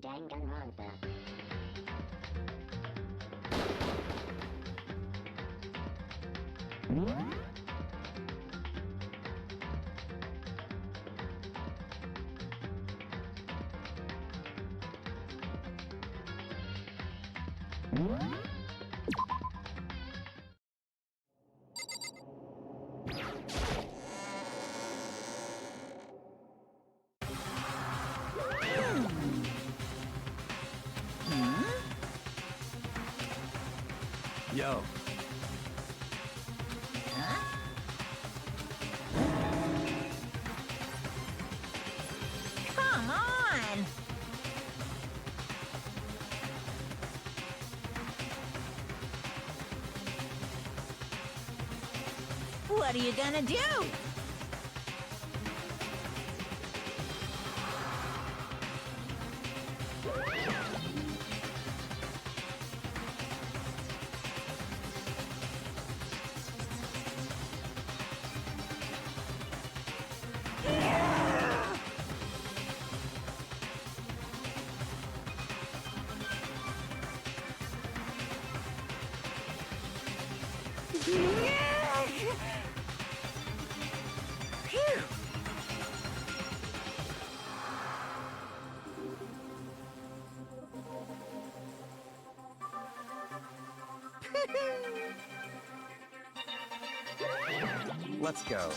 Danganronpa. Yo. Come on! What are you gonna do? Phew. Let's go.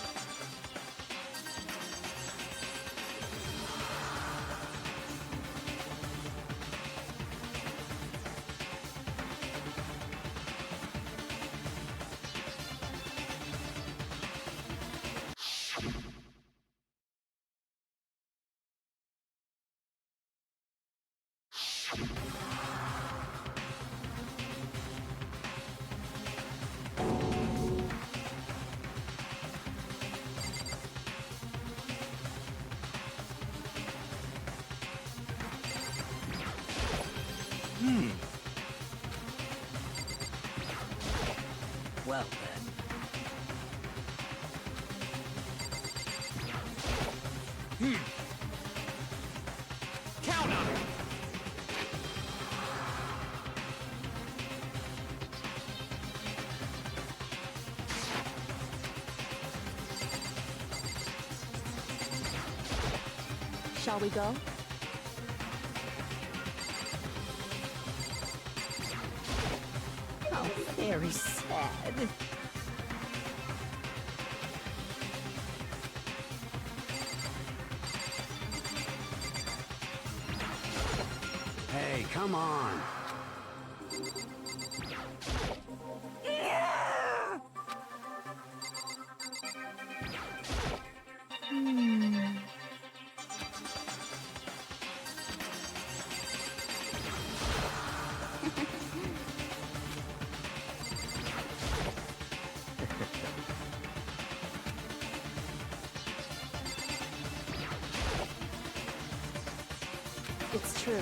Well then. Count on it! Shall we go? Oh, very sad. Hey, come on. It's true.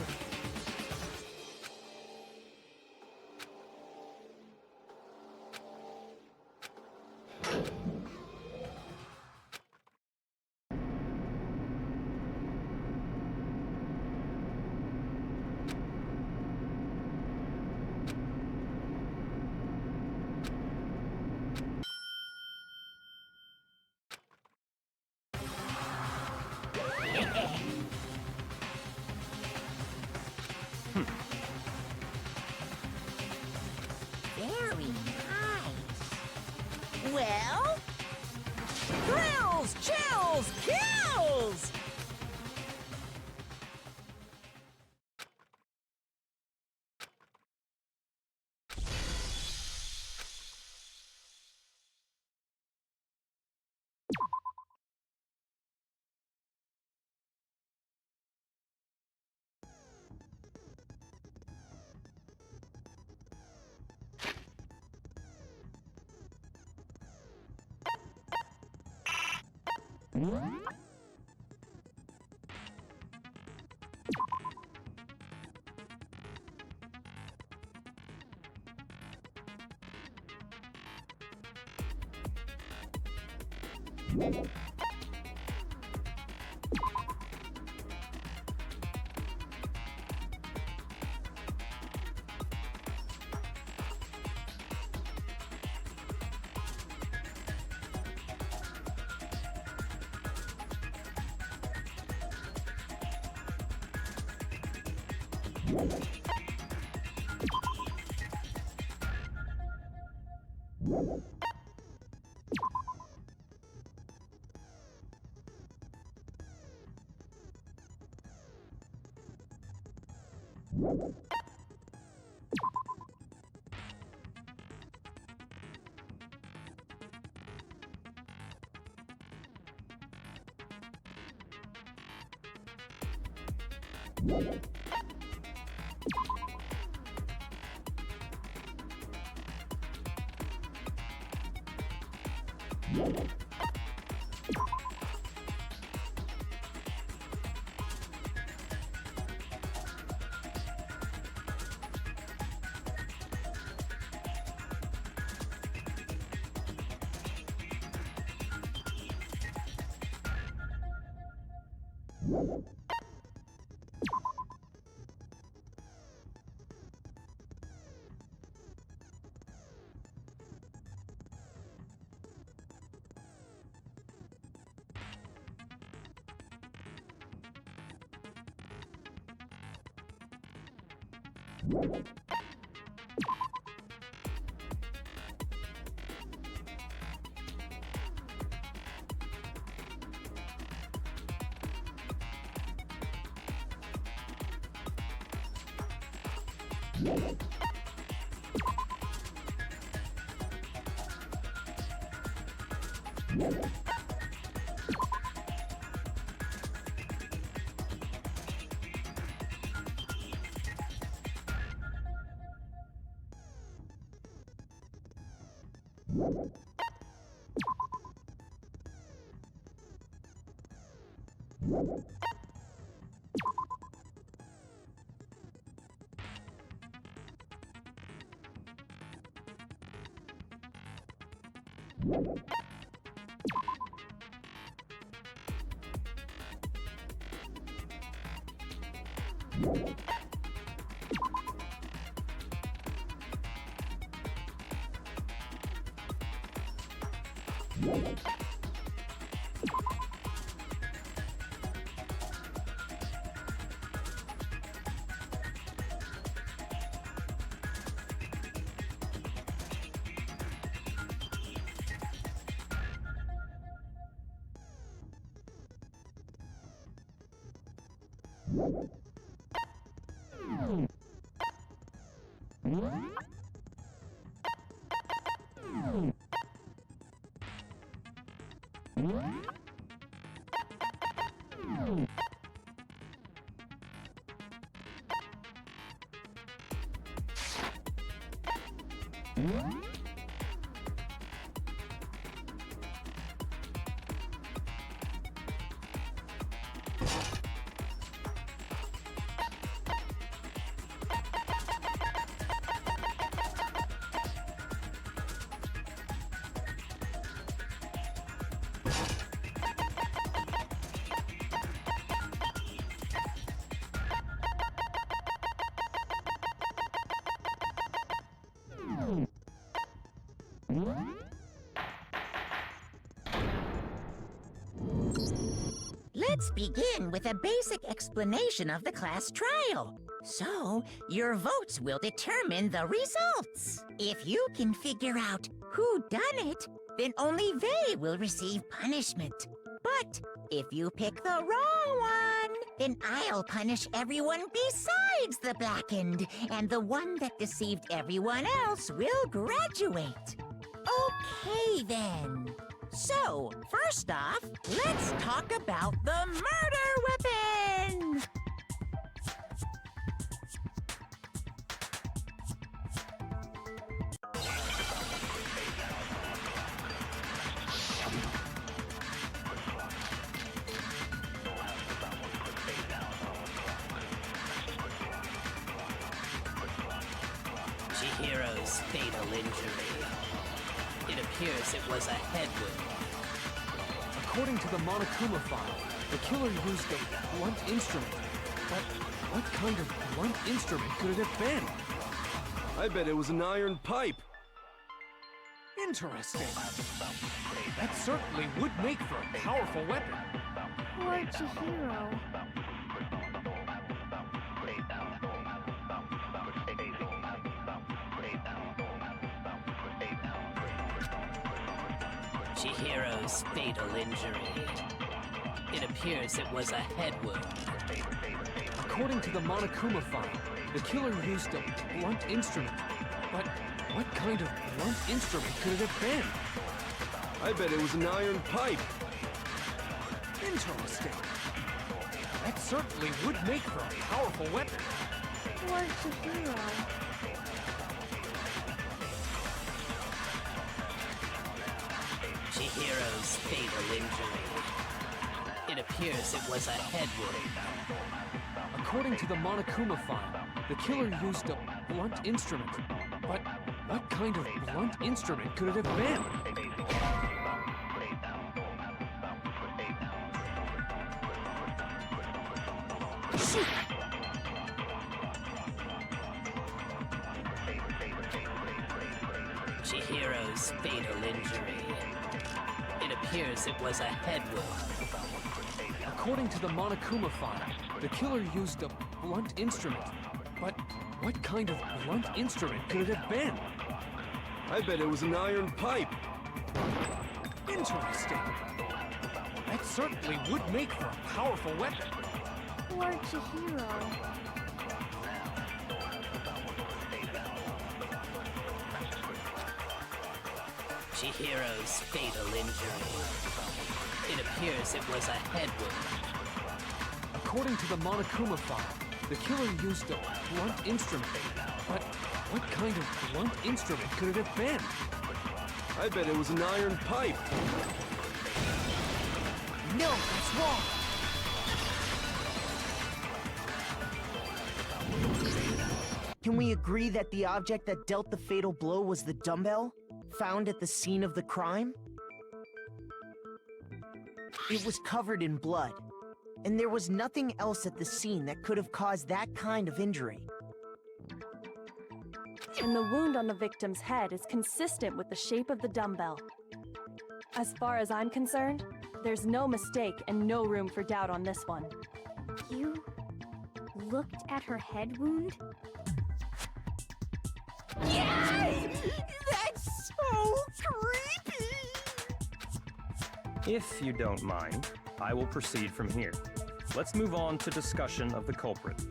Very nice. Well? Thrills, chills, kills! Let's begin with a basic explanation of the class trial. So, your votes will determine the results. If you can figure out who done it, then only they will receive punishment. But if you pick the wrong one, then I'll punish everyone besides the blackened, and the one that deceived everyone else will graduate. Okay, then. So, first off, let's talk about the murder weapon! Chihiro's fatal injury. It appears it was a head wound. According to the Monokuma file, the killer used a blunt instrument. But what kind of blunt instrument could it have been? I bet it was an iron pipe. Interesting. That certainly would make for a powerful weapon. Poor Chihiro. Chihiro's fatal injury. It appears it was a head wound. According to the Monokuma file, the killer used a blunt instrument. But what kind of blunt instrument could it have been? I bet it was an iron pipe. Interesting. That certainly would make for a powerful weapon. Or Chihiro. Chihiro's fatal injury. It appears it was a head wound. According to the Monokuma file, the killer used a blunt instrument. But what kind of blunt instrument could it have been? Shoot! Chihiro's fatal injury. It appears it was a head wound. According to the Monokuma file, the killer used a blunt instrument. But what kind of blunt instrument could it have been? I bet it was an iron pipe. Interesting. That certainly would make for a powerful weapon. Or Chihiro. Chihiro's fatal injury. It appears it was a head wound. According to the Monokuma file, the killer used a blunt instrument. But what kind of blunt instrument could it have been? I bet it was an iron pipe. No, that's wrong. Can we agree that the object that dealt the fatal blow was the dumbbell, found at the scene of the crime? It was covered in blood, and there was nothing else at the scene that could have caused that kind of injury. And the wound on the victim's head is consistent with the shape of the dumbbell. As far as I'm concerned, there's no mistake and no room for doubt on this one. You looked at her head wound? Yay! That's so creepy! If you don't mind, I will proceed from here. Let's move on to discussion of the culprit.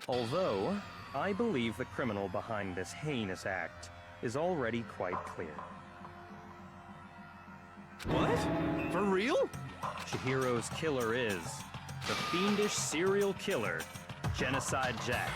Although, I believe the criminal behind this heinous act is already quite clear. What? For real? Chihiro's killer is the fiendish serial killer, Genocide Jack.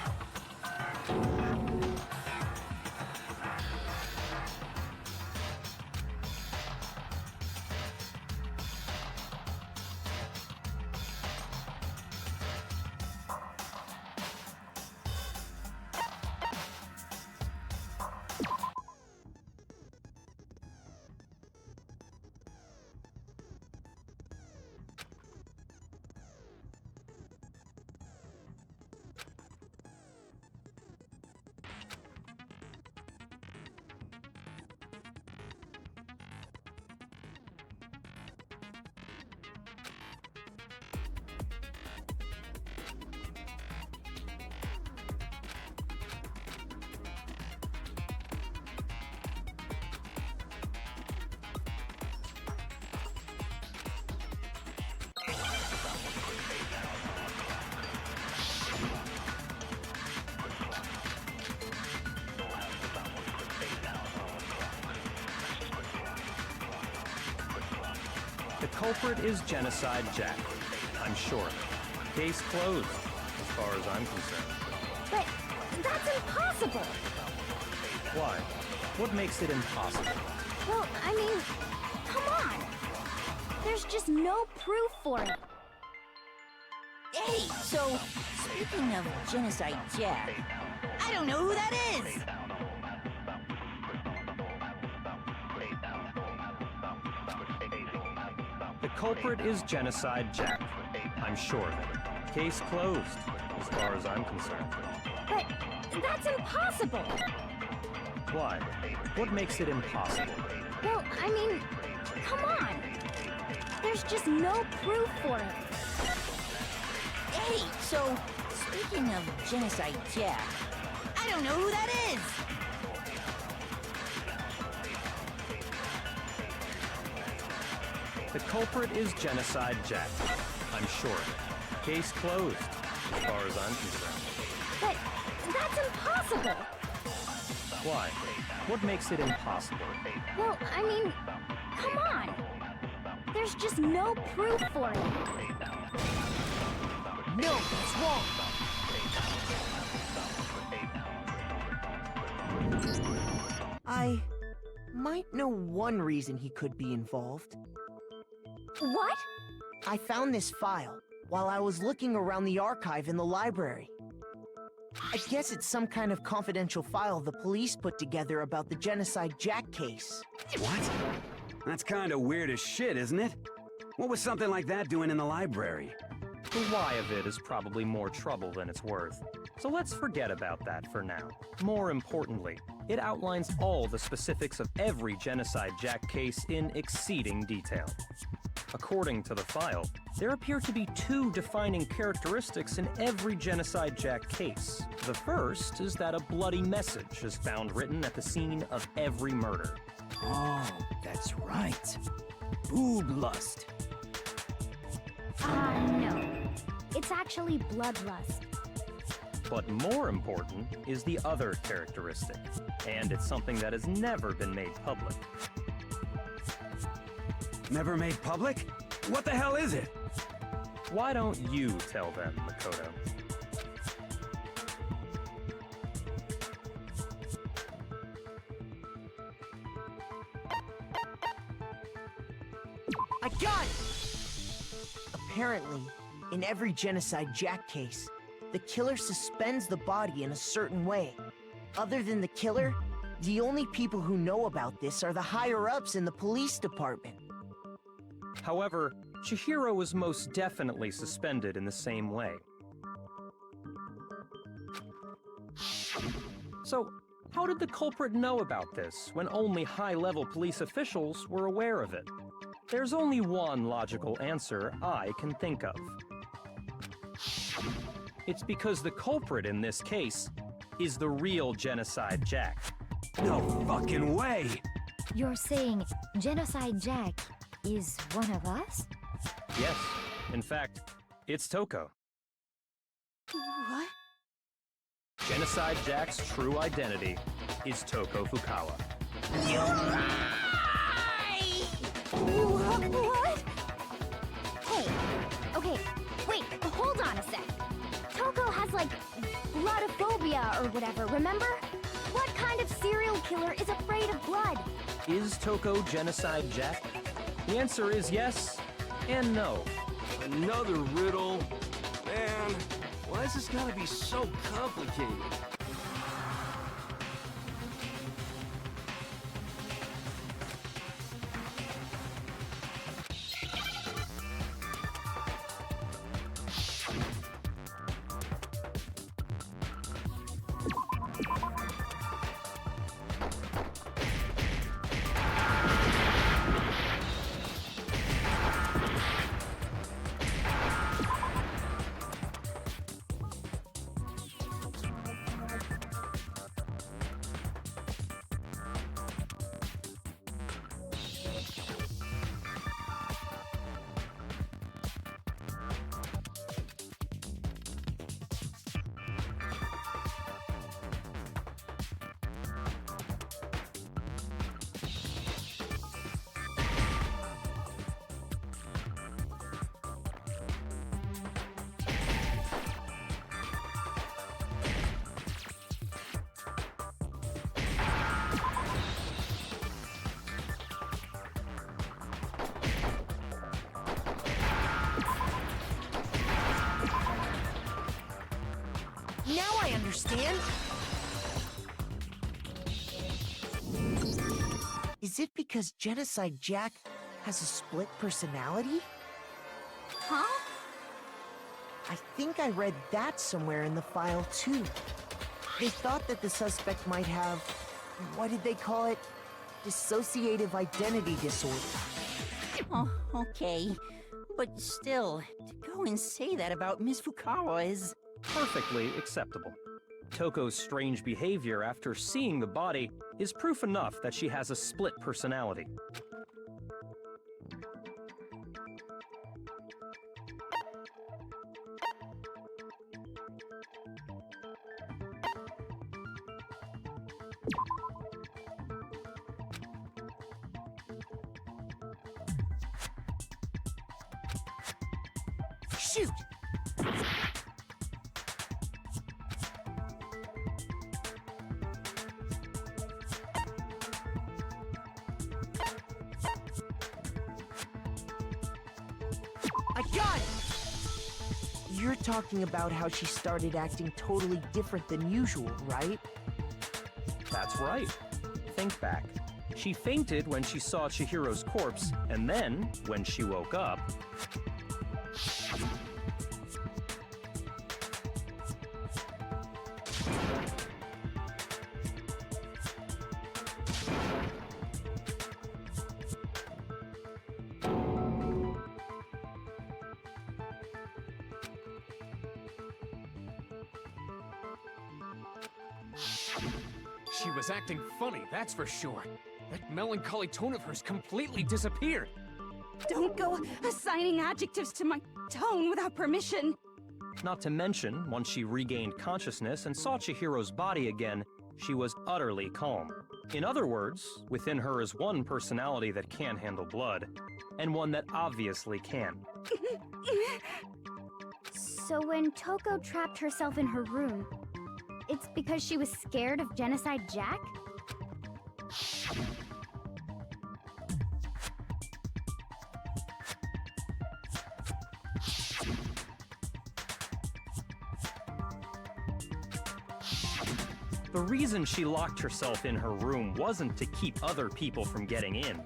The culprit is Genocide Jack, I'm sure. Case closed, as far as I'm concerned. But that's impossible! Why? What makes it impossible? Well, I mean, come on! There's just no proof for it. Hey, so, speaking of Genocide Jack, I don't know who that is! The culprit is Genocide Jack, I'm sure of it. Case closed, as far as I'm concerned. But that's impossible! Why? What makes it impossible? Well, I mean, come on! There's just no proof for it. Hey, so, speaking of Genocide Jack, I don't know who that is! The culprit is Genocide Jack. I'm sure. Case closed, as far as I'm concerned. But that's impossible! Why? What makes it impossible? Well, I mean, come on! There's just no proof for it. No, that's wrong. I might know one reason he could be involved. What? I found this file while I was looking around the archive in the library. I guess it's some kind of confidential file the police put together about the Genocide Jack case. What? That's kind of weird as shit, isn't it? What was something like that doing in the library? The why of it is probably more trouble than it's worth. So let's forget about that for now. More importantly, it outlines all the specifics of every Genocide Jack case in exceeding detail. According to the file, there appear to be two defining characteristics in every Genocide Jack case. The first is that a bloody message is found written at the scene of every murder. Oh, that's right. Boob lust. No. It's actually bloodlust. But more important is the other characteristic, and it's something that has never been made public. Never made public? What the hell is it? Why don't you tell them, Makoto? I got it! Apparently, in every Genocide Jack case, the killer suspends the body in a certain way. Other than the killer, the only people who know about this are the higher-ups in the police department. However, Chihiro was most definitely suspended in the same way. So, how did the culprit know about this when only high-level police officials were aware of it? There's only one logical answer I can think of. It's because the culprit in this case is the real Genocide Jack. No fucking way! You're saying Genocide Jack is one of us? Yes, in fact, it's Toko. What? Genocide Jack's true identity is Toko Fukawa. You lie! What? Hey, okay, wait, hold on a sec. Toko has, like, bloodophobia or whatever, remember? What kind of serial killer is afraid of blood? Is Toko Genocide Jack? The answer is yes and no. Another riddle? Man, why is this gotta be so complicated? Now I understand! Is it because Genocide Jack has a split personality? Huh? I think I read that somewhere in the file, too. They thought that the suspect might have... what did they call it? Dissociative identity disorder. Oh, okay. But still, to go and say that about Miss Fukawa is... Perfectly acceptable. Toko's strange behavior after seeing the body is proof enough that she has a split personality. Shoot! I got it! You're talking about how she started acting totally different than usual, right? That's right. Think back. She fainted when she saw Chihiro's corpse, and then, when she woke up... She was acting funny, that's for sure. That melancholy tone of hers completely disappeared. Don't go assigning adjectives to my tone without permission. Not to mention, once she regained consciousness and saw Chihiro's body again, she was utterly calm. In other words, within her is one personality that can handle blood, and one that obviously can. So when Toko trapped herself in her room, it's because she was scared of Genocide Jack? The reason she locked herself in her room wasn't to keep other people from getting in.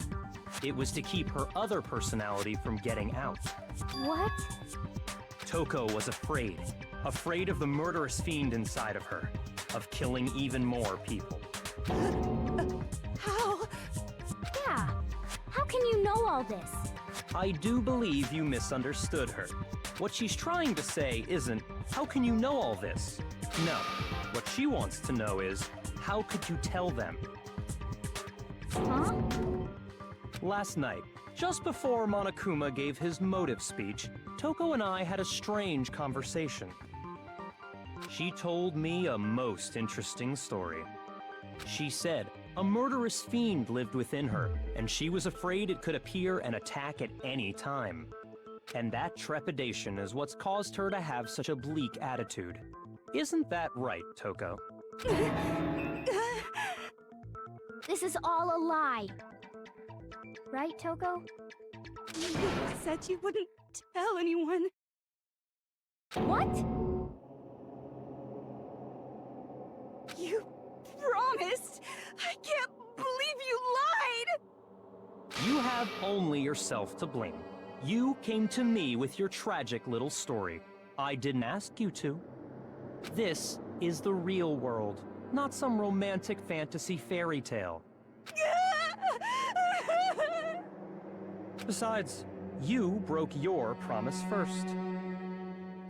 It was to keep her other personality from getting out. What? Toko was afraid. Afraid of the murderous fiend inside of her. Of killing even more people. How? Yeah. How can you know all this? I do believe you misunderstood her. What she's trying to say isn't, how can you know all this? No. What she wants to know is, how could you tell them? Huh? Last night, just before Monokuma gave his motive speech, Toko and I had a strange conversation. She told me a most interesting story. She said a murderous fiend lived within her, and she was afraid it could appear and attack at any time. And that trepidation is what's caused her to have such a bleak attitude. Isn't that right, Toko? This is all a lie. Right, Toko? You said you wouldn't tell anyone. What? You promised! I can't believe you lied! You have only yourself to blame. You came to me with your tragic little story. I didn't ask you to. This is the real world, not some romantic fantasy fairy tale. Besides, you broke your promise first.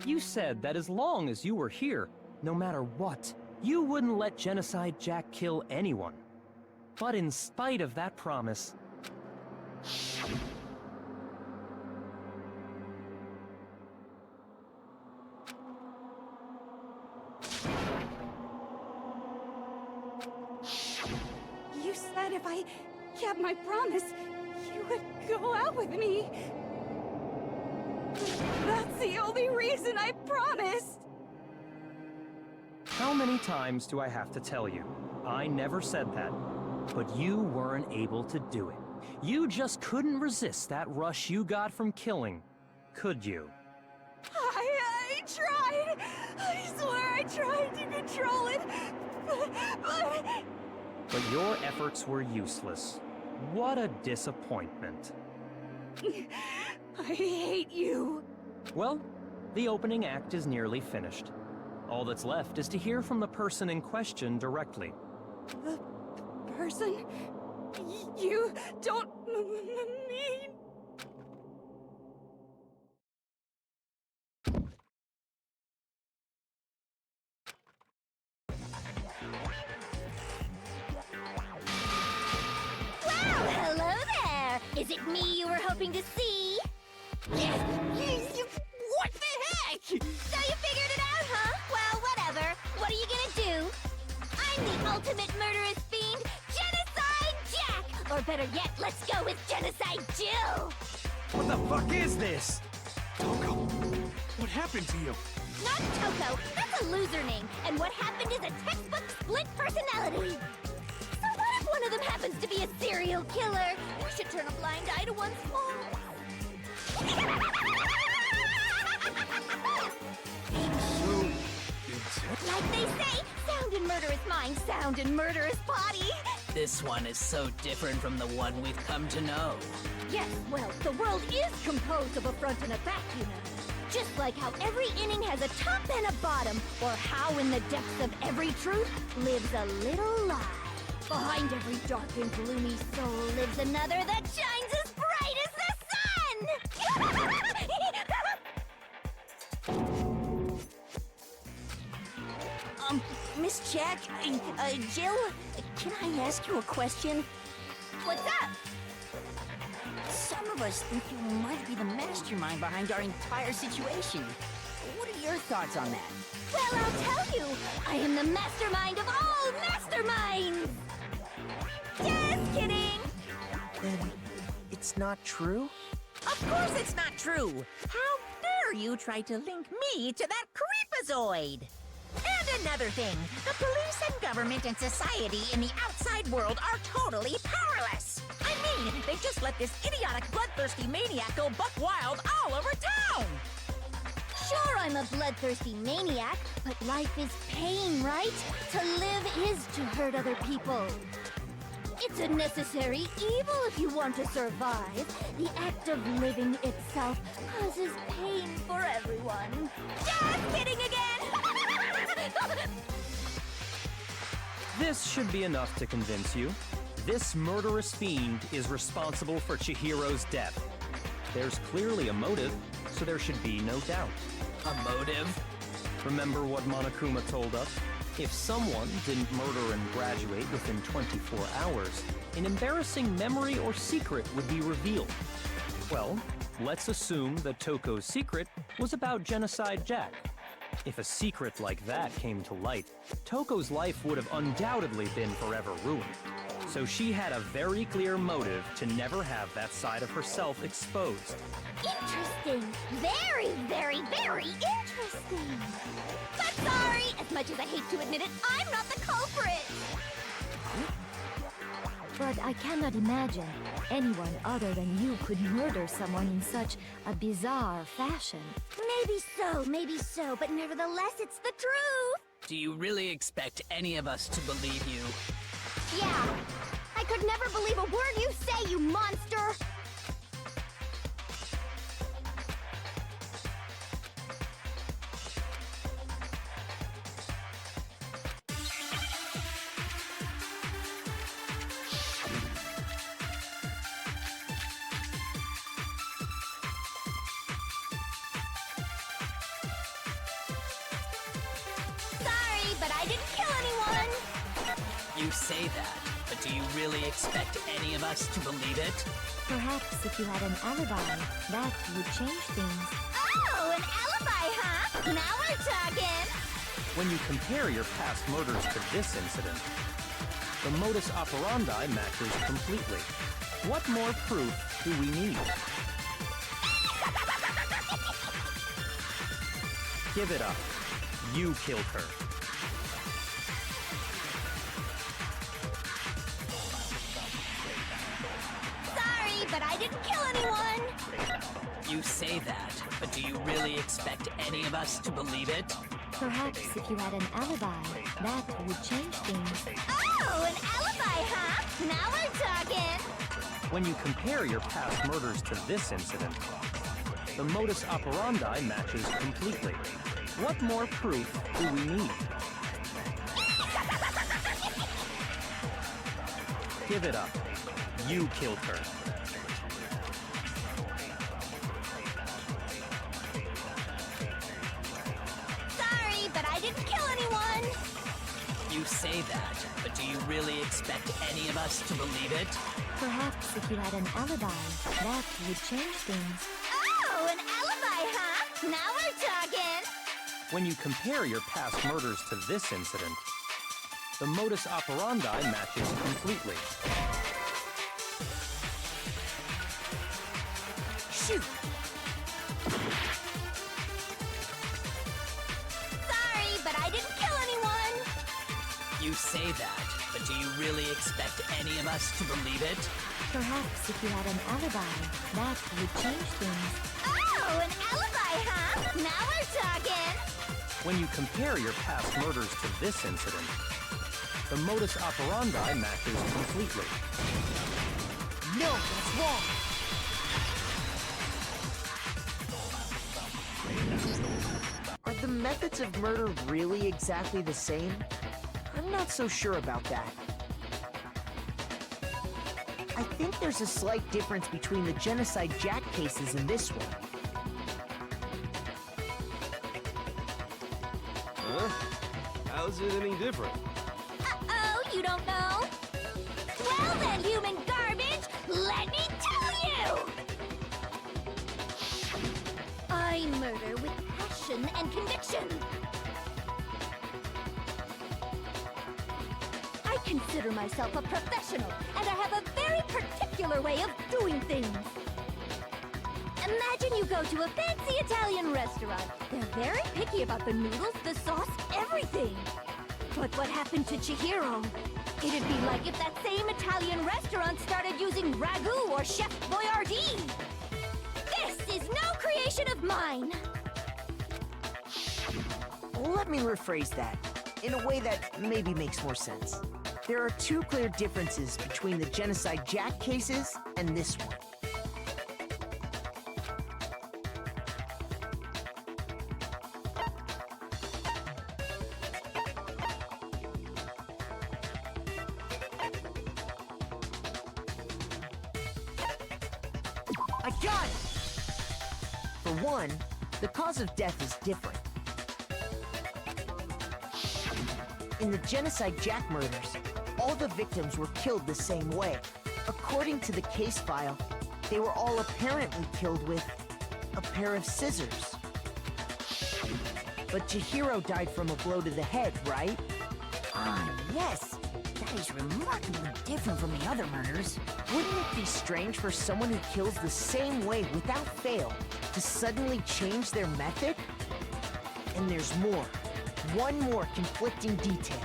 You said that as long as you were here, no matter what, you wouldn't let Genocide Jack kill anyone. But in spite of that promise... You said if I kept my promise, you would go out with me. That's the only reason I promised. How many times do I have to tell you? I never said that. But you weren't able to do it. You just couldn't resist that rush you got from killing, could you? I tried. I swear I tried to control it. But your efforts were useless. What a disappointment. I hate you. Well, the opening act is nearly finished. All that's left is to hear from the person in question directly. The person? You don't mean... Well, hello there! Is it me you were hoping to see? What the heck? So you figured it out, huh? Well, whatever. What are you gonna do? I'm the ultimate murderous fiend, Genocide Jack! Or better yet, let's go with Genocide Jill! What the fuck is this? Toko, happened to you? Not Toko. That's a loser name. And what happened is a textbook split personality. So what if one of them happens to be a serial killer? You should turn a blind eye to one's fault. Like they say, sound in murderous mind, sound in murderous body. This one is so different from the one we've come to know. Yes, well, the world is composed of a front and a back, you know. Just like how every inning has a top and a bottom, or how in the depths of every truth lives a little lie. Behind every dark and gloomy soul lives another that shines as bright as the sun! Miss Jack, Jill, can I ask you a question? What's up? Some of us think you might be the mastermind behind our entire situation. What are your thoughts on that? Well, I'll tell you, I am the mastermind of all masterminds! Just kidding! Then it's not true? Of course it's not true! How dare you try to link me to that creepazoid? And another thing, the police and government and society in the outside world are totally powerless. I mean, they just let this idiotic, bloodthirsty maniac go buck wild all over town. Sure, I'm a bloodthirsty maniac, but life is pain, right? To live is to hurt other people. It's a necessary evil if you want to survive. The act of living itself causes pain for everyone. Just kidding again! This should be enough to convince you. This murderous fiend is responsible for Chihiro's death. There's clearly a motive, so there should be no doubt. A motive? Remember what Monokuma told us? If someone didn't murder and graduate within 24 hours, an embarrassing memory or secret would be revealed. Well, let's assume that Toko's secret was about Genocide Jack. If a secret like that came to light, Toko's life would have undoubtedly been forever ruined. So she had a very clear motive to never have that side of herself exposed. Interesting. Very, very, very interesting. But sorry, as much as I hate to admit it, I'm not the culprit. But I cannot imagine anyone other than you could murder someone in such a bizarre fashion. Maybe so, but nevertheless, it's the truth. Do you really expect any of us to believe you? Yeah. I could never believe a word you say, you monster! But I didn't kill anyone! You say that, but do you really expect any of us to believe it? Perhaps if you had an alibi, that would change things. Oh, an alibi, huh? Now we're talking! When you compare your past murders to this incident, the modus operandi matches completely. What more proof do we need? Give it up. You killed her. But I didn't kill anyone! You say that, but do you really expect any of us to believe it? Perhaps if you had an alibi, that would change things. Oh, an alibi, huh? Now we're talking! When you compare your past murders to this incident, the modus operandi matches completely. What more proof do we need? Give it up. You killed her. But I didn't kill anyone! You say that, but do you really expect any of us to believe it? Perhaps if you had an alibi, that would change things. Oh, an alibi, huh? Now we're talking! When you compare your past murders to this incident, the modus operandi matches completely. Shoot! You say that, but do you really expect any of us to believe it? Perhaps if you had an alibi, that would change things. Oh, an alibi, huh? Now we're talking! When you compare your past murders to this incident, the modus operandi matches completely. No, that's wrong. Are the methods of murder really exactly the same? I'm not so sure about that. I think there's a slight difference between the Genocide Jack cases and this one. Huh? How's it any different? Uh-oh, you don't know? Well then, human garbage, let me tell you! I murder with passion and conviction. I consider myself a professional, and I have a very particular way of doing things. Imagine you go to a fancy Italian restaurant. They're very picky about the noodles, the sauce, everything. But what happened to Chihiro? It'd be like if that same Italian restaurant started using ragu or Chef Boyardee. This is no creation of mine. Let me rephrase that, in a way that maybe makes more sense. There are two clear differences between the Genocide Jack cases and this one. I got it! For one, the cause of death is different. In the Genocide Jack murders, all the victims were killed the same way. According to the case file, they were all apparently killed with a pair of scissors. But Chihiro died from a blow to the head, right? Ah, yes. That is remarkably different from the other murders. Wouldn't it be strange for someone who kills the same way without fail to suddenly change their method? And there's more. One more conflicting detail.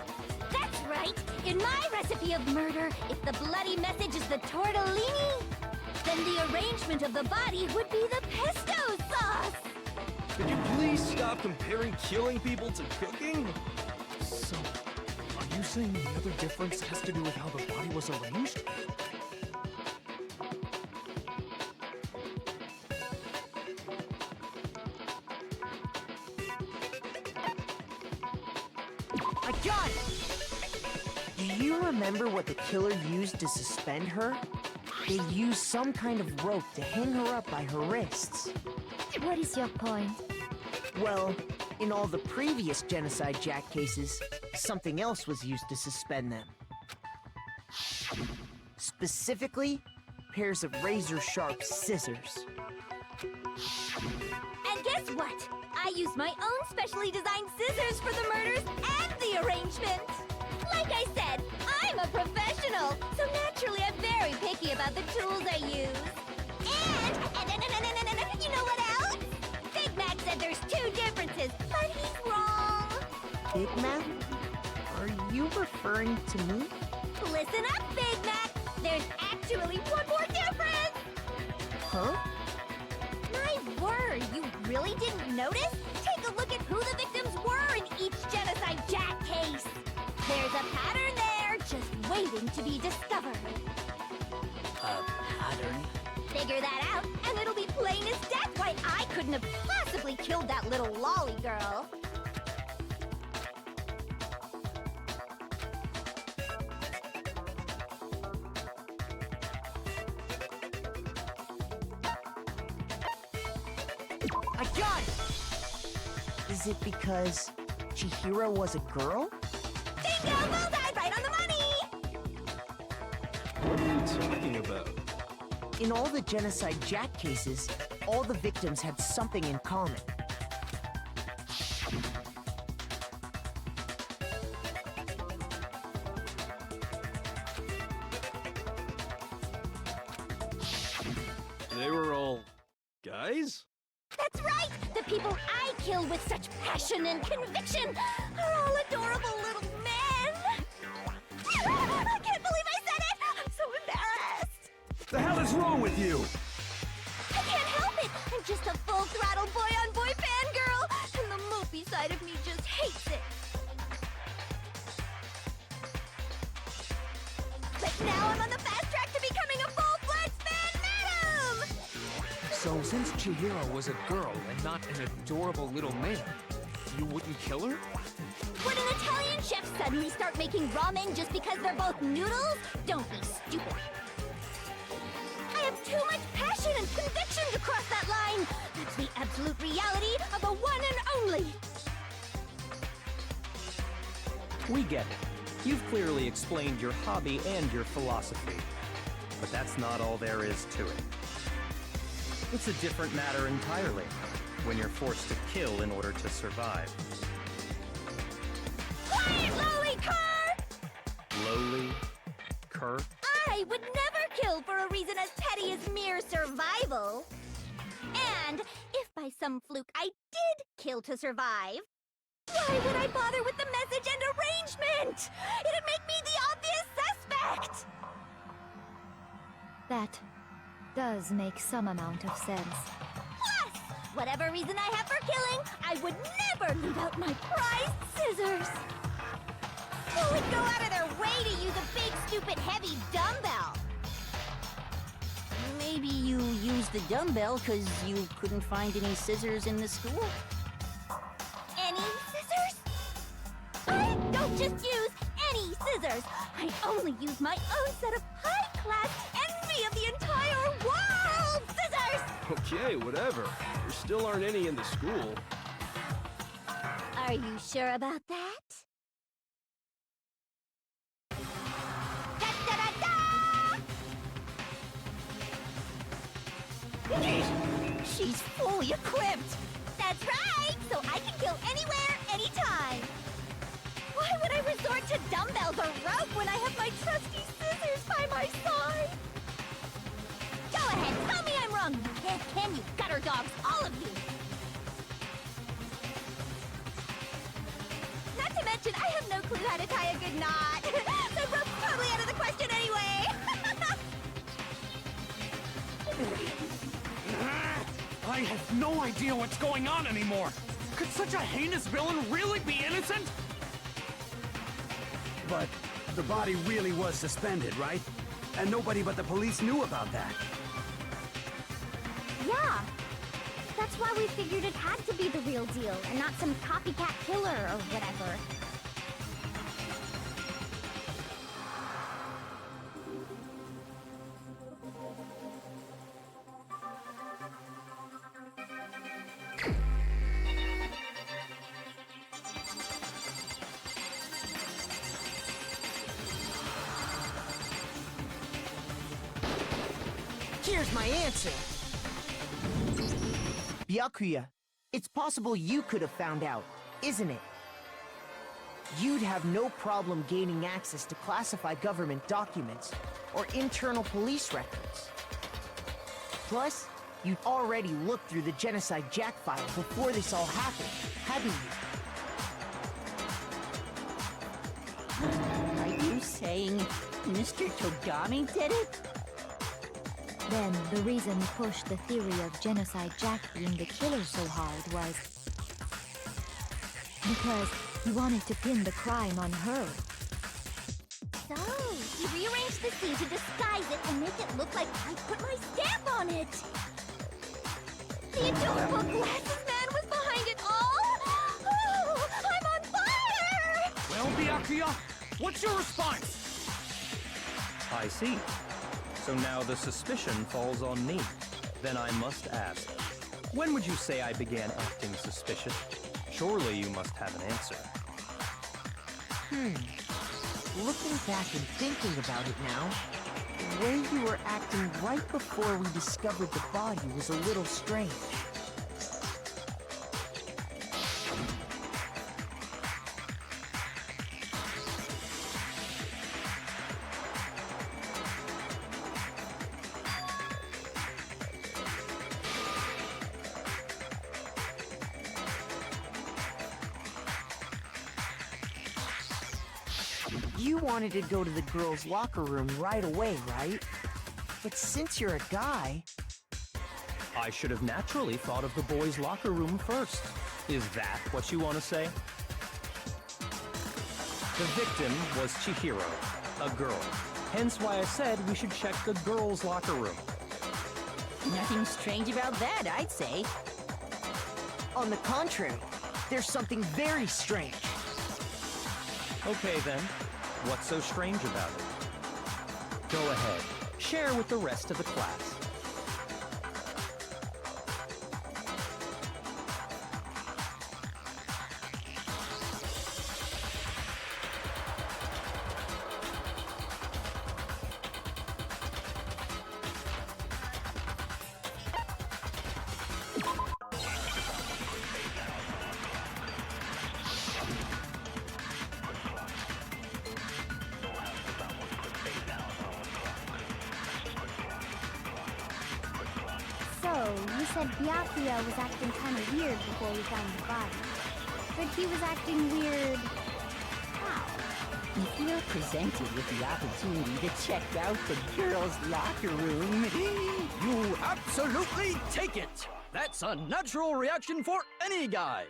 That's right. In my recipe of murder, if the bloody message is the tortellini, then the arrangement of the body would be the pesto sauce. Could you please stop comparing killing people to cooking? So, are you saying the other difference has to do with how the body was arranged? I got it! Do you remember what the killer used to suspend her? They used some kind of rope to hang her up by her wrists. What is your point? Well, in all the previous Genocide Jack cases, something else was used to suspend them. Specifically, pairs of razor-sharp scissors. And guess what? I used my own specially designed scissors for the murders and the arrangement. Like I said, I'm a professional, so naturally I'm very picky about the tools I use. And you know what else? Big Mac said there's two differences, but he's wrong. Big Mac? Are you referring to me? Listen up, Big Mac. There's actually one more difference. Huh? My word, you really didn't notice? Take a look at who the victims were in each Genocide Jack case. There's a pattern there, just waiting to be discovered. A pattern? Figure that out, and it'll be plain as death why I couldn't have possibly killed that little lolly girl. I got it! Is it because Chihiro was a girl? Bingo! Bullseye! Right on the money! What are you talking about? In all the Genocide Jack cases, all the victims had something in common. They were all guys? That's right! The people I kill with such passion and conviction are all adorable little men! So since Chihiro was a girl and not an adorable little man, you wouldn't kill her? Would an Italian chef suddenly start making ramen just because they're both noodles? Don't be stupid. I have too much passion and conviction to cross that line. That's the absolute reality of the one and only. We get it. You've clearly explained your hobby and your philosophy. But that's not all there is to it. It's a different matter entirely, when you're forced to kill in order to survive. Quiet, lowly cur! Lowly? Cur? I would never kill for a reason as petty as mere survival. And if by some fluke I did kill to survive, why would I bother with the message and arrangement? It'd make me the obvious suspect! That does make some amount of sense. Plus, whatever reason I have for killing, I would never leave out my prized scissors. Who would go out of their way to use a big, stupid, heavy dumbbell? Maybe you used the dumbbell because you couldn't find any scissors in the school? Any scissors? I don't just use any scissors. I only use my own set of high-class envy of the entire world scissors! Okay, whatever. There still aren't any in the school. Are you sure about that? She's fully equipped! That's right! So I can kill anywhere, anytime! Why would I resort to dumbbells or rope when I have my trusty scissors by my side? Go ahead, tell me I'm wrong, you can you gutter dogs, all of you! Not to mention, I have no clue how to tie a good knot. So rope's probably out of the question anyway! I have no idea what's going on anymore! Could such a heinous villain really be innocent? But the body really was suspended, right? And nobody but the police knew about that. Yeah. That's why we figured it had to be the real deal, and not some copycat killer or whatever. Here's my answer. Byakuya, it's possible you could have found out, isn't it? You'd have no problem gaining access to classified government documents or internal police records. Plus, you'd already looked through the Genocide Jack file before this all happened, hadn't you? Are you saying Mr. Togami did it? Then the reason you pushed the theory of Genocide Jack being the killer so hard was because you wanted to pin the crime on her. So, he rearranged the scene to disguise it and make it look like I put my stamp on it! The adorable glasses man was behind it all! Oh, I'm on fire! Well, Byakuya, what's your response? I see. So now the suspicion falls on me. Then I must ask, when would you say I began acting suspicious? Surely you must have an answer. Looking back and thinking about it now, the way you were acting right before we discovered the body was a little strange. You wanted to go to the girls' locker room right away, right? But since you're a guy... I should have naturally thought of the boys' locker room first. Is that what you want to say? The victim was Chihiro, a girl. Hence why I said we should check the girls' locker room. Nothing strange about that, I'd say. On the contrary, there's something very strange. Okay then, what's so strange about it? Go ahead, share with the rest of the class. So, you said Byakuya was acting kind of weird before we found the body. But he was acting weird... how? If you're presented with the opportunity to check out the girls' locker room, You absolutely take it! That's a natural reaction for any guy!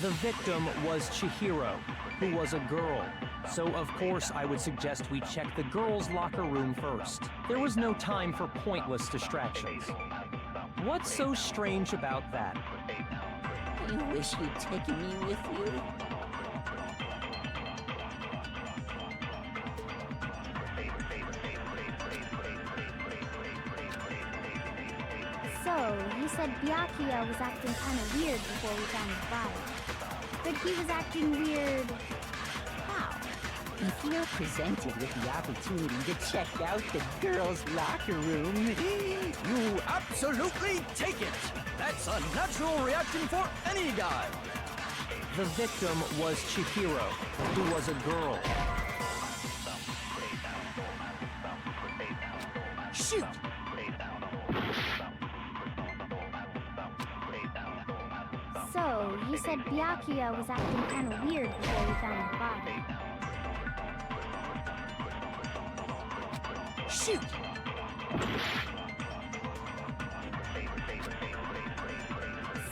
The victim was Chihiro, who was a girl. So of course I would suggest we check the girls' locker room first. There was no time for pointless distractions. What's so strange about that? I wish you'd taken me with you. So, you said Byakuya was acting kind of weird before we found the body. But he was acting weird... how? If you're presented with the opportunity to check out the girls' locker room, You absolutely take it! That's a natural reaction for any guy! The victim was Chihiro, who was a girl. shoot! So, you said Byakuya was acting kind of weird before we found the body. Shoot!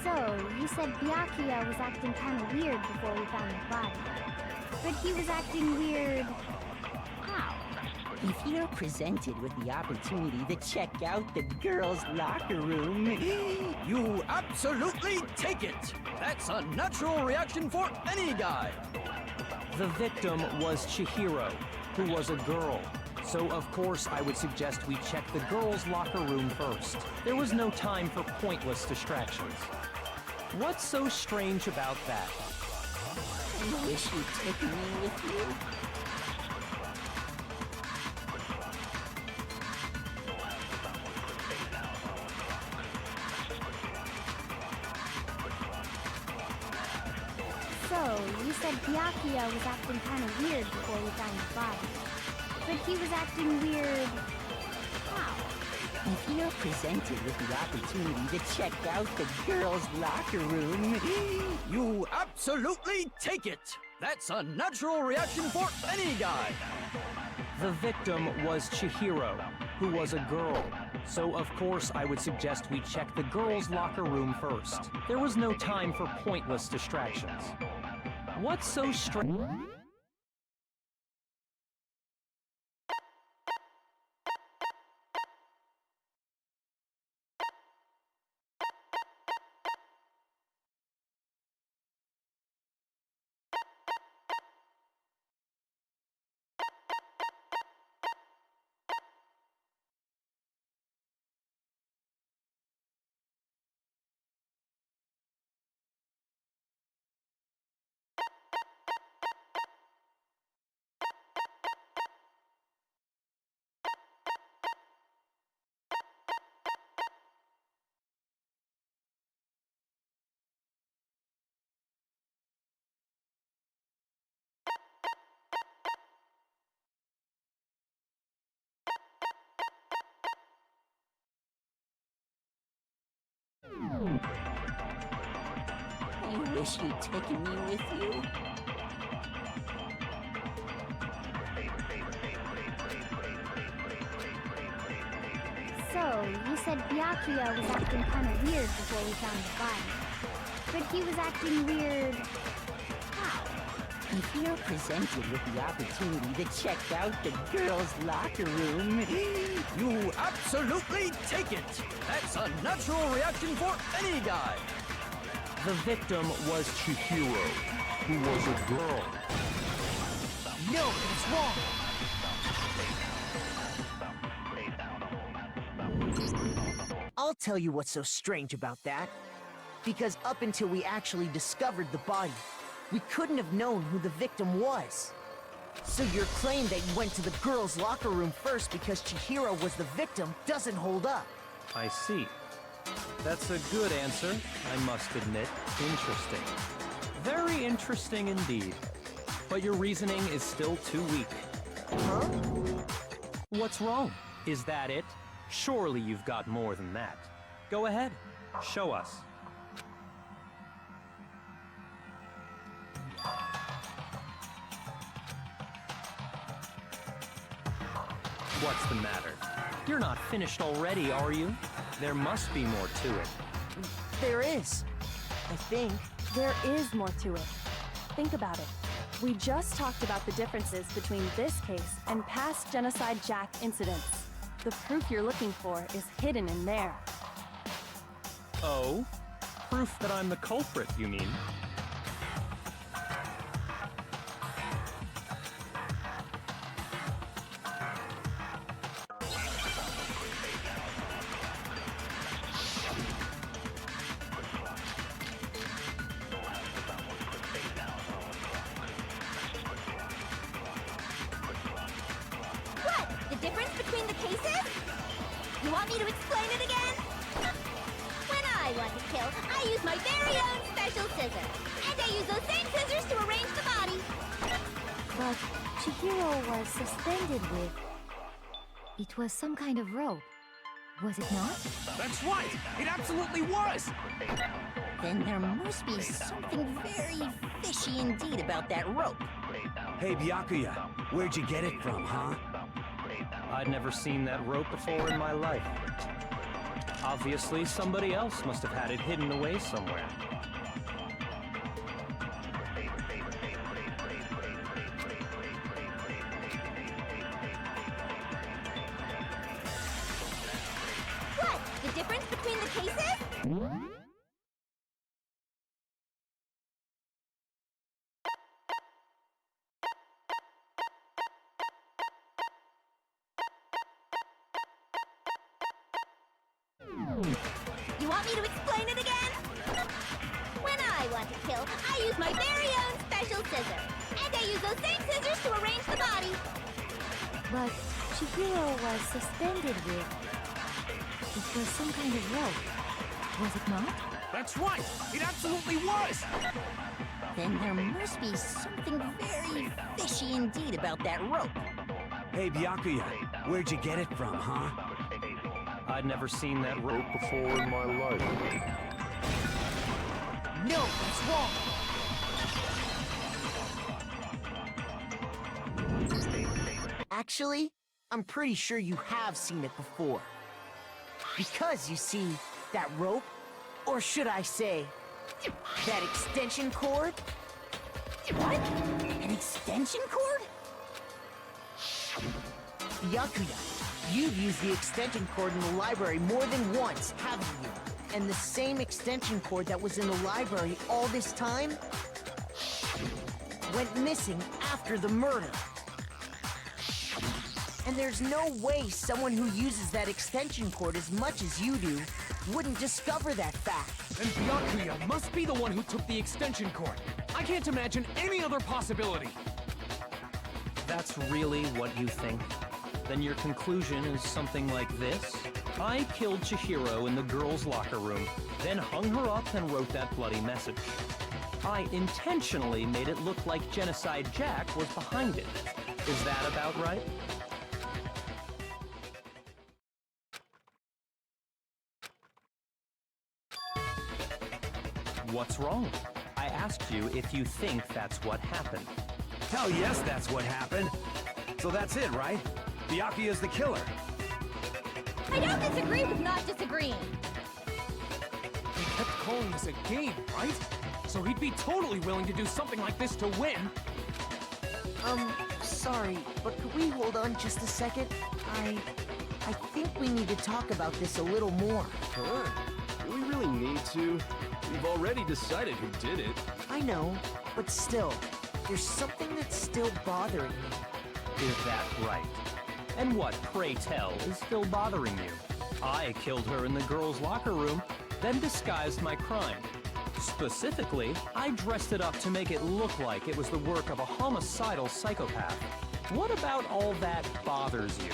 So, you said Byakuya was acting kind of weird before we found the body. But he was acting weird... how? If you're presented with the opportunity to check out the girls' locker room, You absolutely take it! That's a natural reaction for any guy! The victim was Chihiro, who was a girl. So of course I would suggest we check the girls' locker room first. There was no time for pointless distractions. What's so strange about that? I wish you'd taken me with you. So, you said Byakuya was acting kind of weird before we found the body. But he was acting weird... how? If you're presented with the opportunity to check out the girls' locker room, You absolutely take it! That's a natural reaction for any guy! The victim was Chihiro, who was a girl. So of course I would suggest we check the girls' locker room first. There was no time for pointless distractions. What's so strange? I wish you'd taken me with you. So, you said Byakuya was acting kind of weird before we found the body. But he was acting weird... how? If you're presented with the opportunity to check out the girls' locker room, You absolutely take it! That's a natural reaction for any guy! The victim was Chihiro, who was a girl. No, it's wrong! I'll tell you what's so strange about that. Because up until we actually discovered the body, we couldn't have known who the victim was. So your claim that you went to the girls' locker room first because Chihiro was the victim doesn't hold up. I see. That's a good answer, I must admit. Interesting. Very interesting indeed. But your reasoning is still too weak. Huh? What's wrong? Is that it? Surely you've got more than that. Go ahead. Show us. What's the matter? You're not finished already, are you? There must be more to it. There is. I think. There is more to it. Think about it. We just talked about the differences between this case and past Genocide Jack incidents. The proof you're looking for is hidden in there. Oh? Proof that I'm the culprit, you mean? The difference between the cases? You want me to explain it again? When I want to kill, I use my very own special scissors. And I use those same scissors to arrange the body. But Chihiro was suspended with... It was some kind of rope. Was it not? That's right! It absolutely was! then there must be something very fishy indeed about that rope. Hey, Byakuya, where'd you get it from, huh? I'd never seen that rope before in my life. Obviously, somebody else must have had it hidden away somewhere. What? The difference between the cases? You want me to explain it again? When I want to kill, I use my very own special scissors. And I use those same scissors to arrange the body. But Chihiro was suspended with... It was some kind of rope. Was it not? That's right! It absolutely was! Then there must be something very fishy indeed about that rope. Hey, Byakuya, where'd you get it from, huh? I'd never seen that rope before in my life. No, that's wrong! Actually, I'm pretty sure you have seen it before. Because, you see, that rope, or should I say, that extension cord? What? An extension cord? Byakuya, you've used the extension cord in the library more than once, haven't you? And the same extension cord that was in the library all this time went missing after the murder. And there's no way someone who uses that extension cord as much as you do wouldn't discover that fact. And Byakuya must be the one who took the extension cord. I can't imagine any other possibility. That's really what you think? Then your conclusion is something like this? I killed Chihiro in the girls' locker room, then hung her up and wrote that bloody message. I intentionally made it look like Genocide Jack was behind it. Is that about right? What's wrong? I asked you if you think that's what happened. Hell yes, that's what happened. So that's it, right? Byakuya's the killer. I don't disagree with not disagreeing. He kept calling this a game, right? So he'd be totally willing to do something like this to win. Sorry, but could we hold on just a second? I think we need to talk about this a little more. Huh? Do we really need to? We've already decided who did it. I know, but still, there's something that's still bothering me. Is that right? And what, pray tell, is still bothering you? I killed her in the girls' locker room, then disguised my crime. Specifically, I dressed it up to make it look like it was the work of a homicidal psychopath. What about all that bothers you?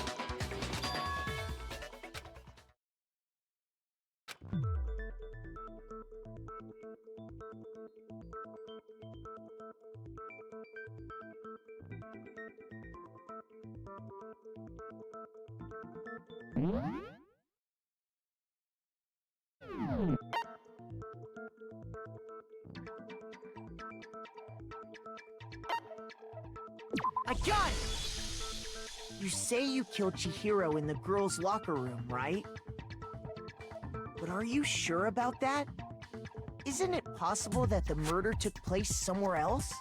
I got it! You say you killed Chihiro in the girls' locker room, right? But are you sure about that? Isn't it possible that the murder took place somewhere else?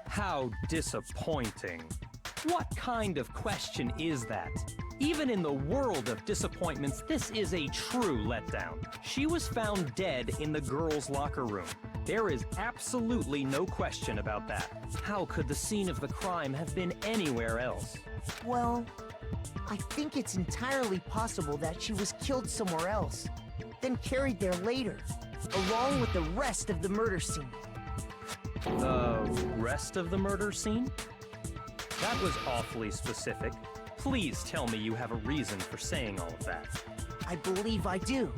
How disappointing. What kind of question is that? Even in the world of disappointments, this is a true letdown. She was found dead in the girls' locker room. There is absolutely no question about that. How could the scene of the crime have been anywhere else? Well, I think it's entirely possible that she was killed somewhere else, then carried there later, along with the rest of the murder scene. The rest of the murder scene? That was awfully specific. Please tell me you have a reason for saying all of that. I believe I do.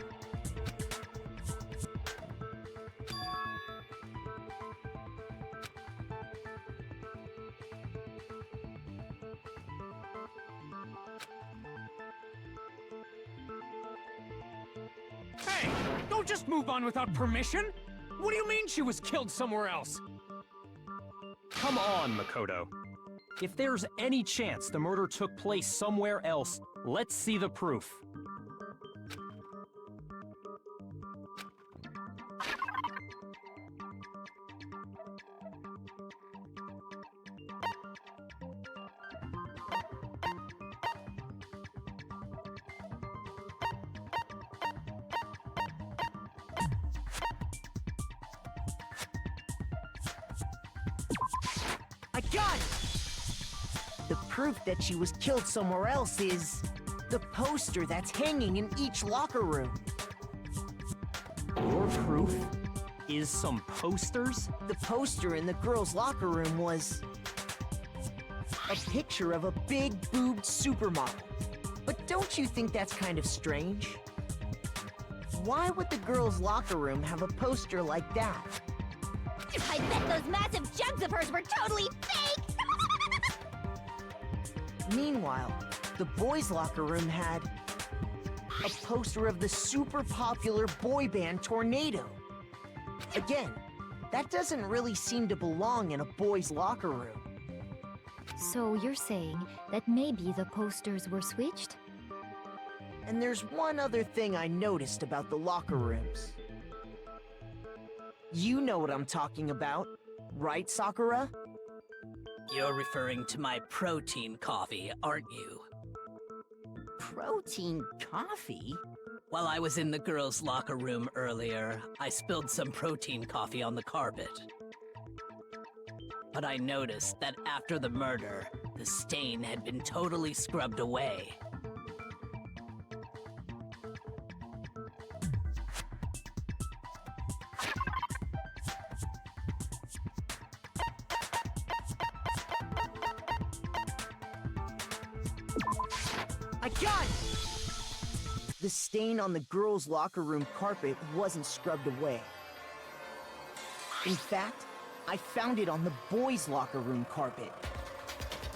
Hey! Don't just move on without permission! What do you mean she was killed somewhere else? Come on, Makoto. If there's any chance the murder took place somewhere else, let's see the proof. I got it! The proof that she was killed somewhere else is the poster that's hanging in each locker room. Your proof is some posters? The poster in the girls' locker room was a picture of a big-boobed supermodel. But don't you think that's kind of strange? Why would the girls' locker room have a poster like that? I bet those massive jugs of hers were totally fake! Meanwhile, the boys' locker room had a poster of the super popular boy band Tornado. Again, that doesn't really seem to belong in a boys' locker room. So you're saying that maybe the posters were switched? And there's one other thing I noticed about the locker rooms. You know what I'm talking about, right, Sakura? You're referring to my protein coffee, aren't you? Protein coffee? While I was in the girls' locker room earlier, I spilled some protein coffee on the carpet. But I noticed that after the murder, the stain had been totally scrubbed away. I got it! The stain on the girls' locker room carpet wasn't scrubbed away. In fact, I found it on the boys' locker room carpet.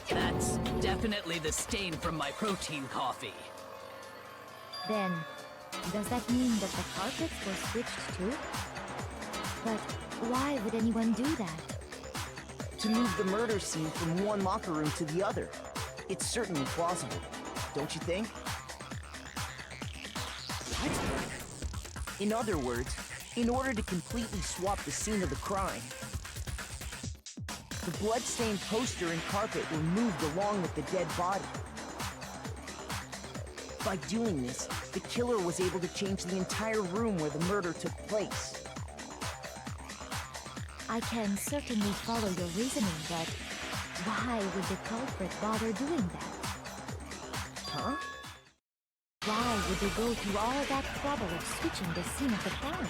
That's definitely the stain from my protein coffee. Then, does that mean that the carpets were switched too? But why would anyone do that? To move the murder scene from one locker room to the other. It's certainly plausible, don't you think? What? In other words, in order to completely swap the scene of the crime, The blood-stained poster and carpet were moved along with the dead body. By doing this, the killer was able to change the entire room where the murder took place. I can certainly follow your reasoning, but why would the culprit bother doing that? Huh? Why would they go through all that trouble of switching the scene of the crime?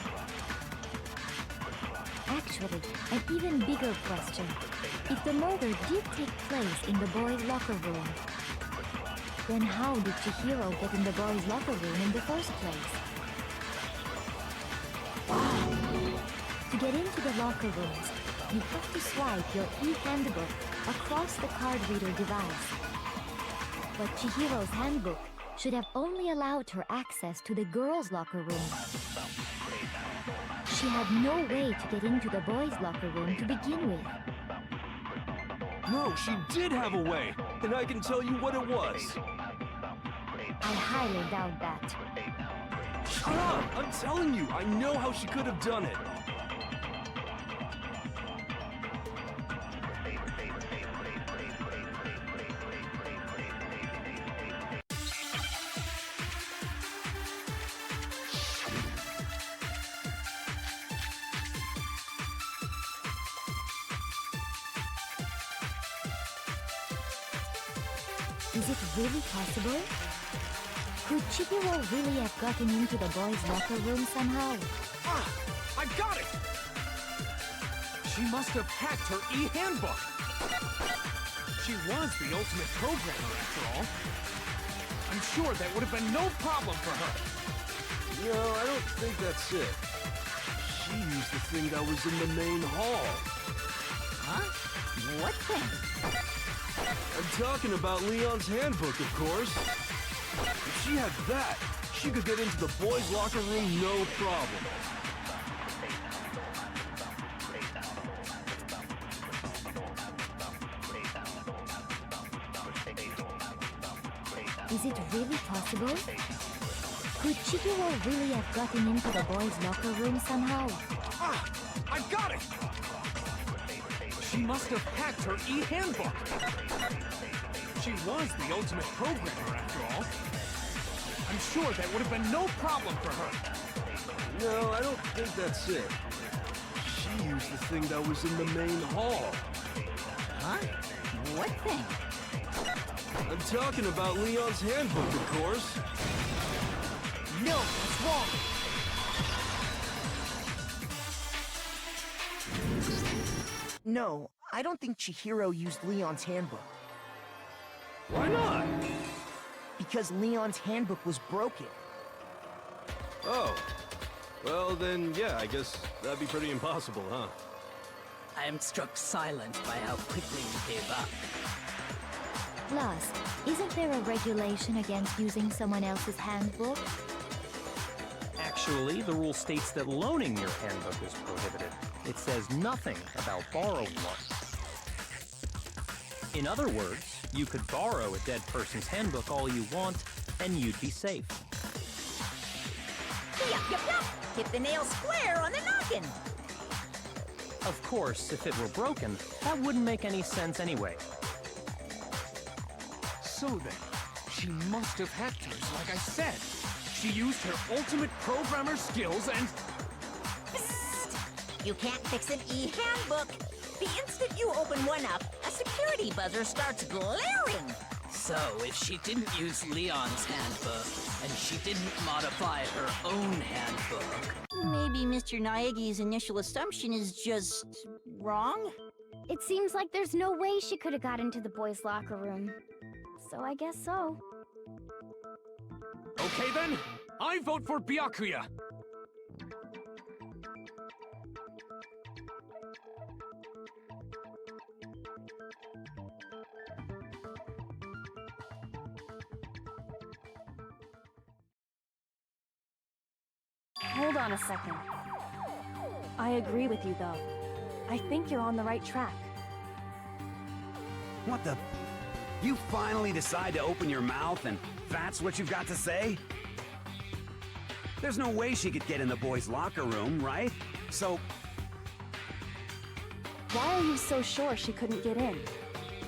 Actually, an even bigger question. If the murder did take place in the boys' locker room, then how did Chihiro get in the boys' locker room in the first place? To get into the locker rooms, you have to swipe your e-handbook across the card reader device. But Chihiro's handbook should have only allowed her access to the girls' locker room. She had no way to get into the boys' locker room to begin with. No, she did have a way, and I can tell you what it was. I highly doubt that. Shut up! I'm telling you, I know how she could have done it. Is it really possible? Could Chihiro really have gotten into the boys' locker room somehow? Ah! I got it! She must have hacked her e-handbook! She was the ultimate programmer, after all. I'm sure that would have been no problem for her. No, I don't think that's it. She used the thing that was in the main hall. Huh? What thing? I'm talking about Leon's handbook, of course. If she had that, she could get into the boys' locker room no problem. Is it really possible? Could Chihiro really have gotten into the boys' locker room somehow? Ah! I got it! She must have hacked her e-handbook! She was the ultimate programmer, after all. I'm sure that would have been no problem for her. No, I don't think that's it. She used the thing that was in the main hall. Huh? What thing? I'm talking about Leon's handbook, of course. No, it's wrong! No, I don't think Chihiro used Leon's handbook. Why not? Because Leon's handbook was broken. Oh. Well, then, yeah, I guess that'd be pretty impossible, huh? I am struck silent by how quickly you gave up. Plus, isn't there a regulation against using someone else's handbook? Actually, the rule states that loaning your handbook is prohibited. It says nothing about borrowing one. In other words, you could borrow a dead person's handbook all you want, and you'd be safe. Yup, yup, yup! Hit the nail square on the noggin! Of course, if it were broken, that wouldn't make any sense anyway. So then, she must have hacked hers, like I said. She used her ultimate programmer skills and... Psst! You can't fix an e-handbook! The instant you open one up, a security buzzer starts glaring! So, if she didn't use Leon's handbook, and she didn't modify her own handbook... Maybe Mr. Naegi's initial assumption is just... wrong? It seems like there's no way she could have got into the boys' locker room. So I guess so. Okay then, I vote for Byakuya! Hold on a second. I agree with you, though. I think you're on the right track. What the... You finally decide to open your mouth and that's what you've got to say? There's no way she could get in the boys' locker room, right? So... Why are you so sure she couldn't get in?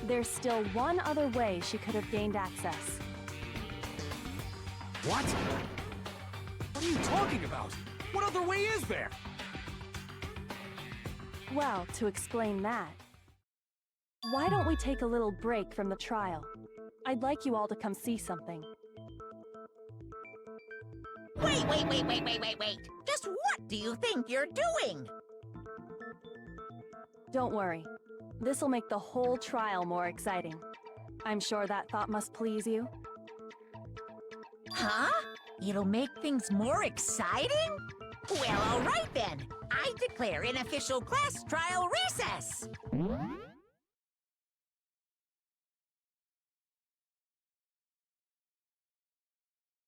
There's still one other way she could have gained access. What? What are you talking about? What other way is there? Well, to explain that, why don't we take a little break from the trial? I'd like you all to come see something. Wait. Just what do you think you're doing? Don't worry. This'll make the whole trial more exciting. I'm sure that thought must please you. Huh? It'll make things more exciting? Well, all right then. I declare an official class trial recess.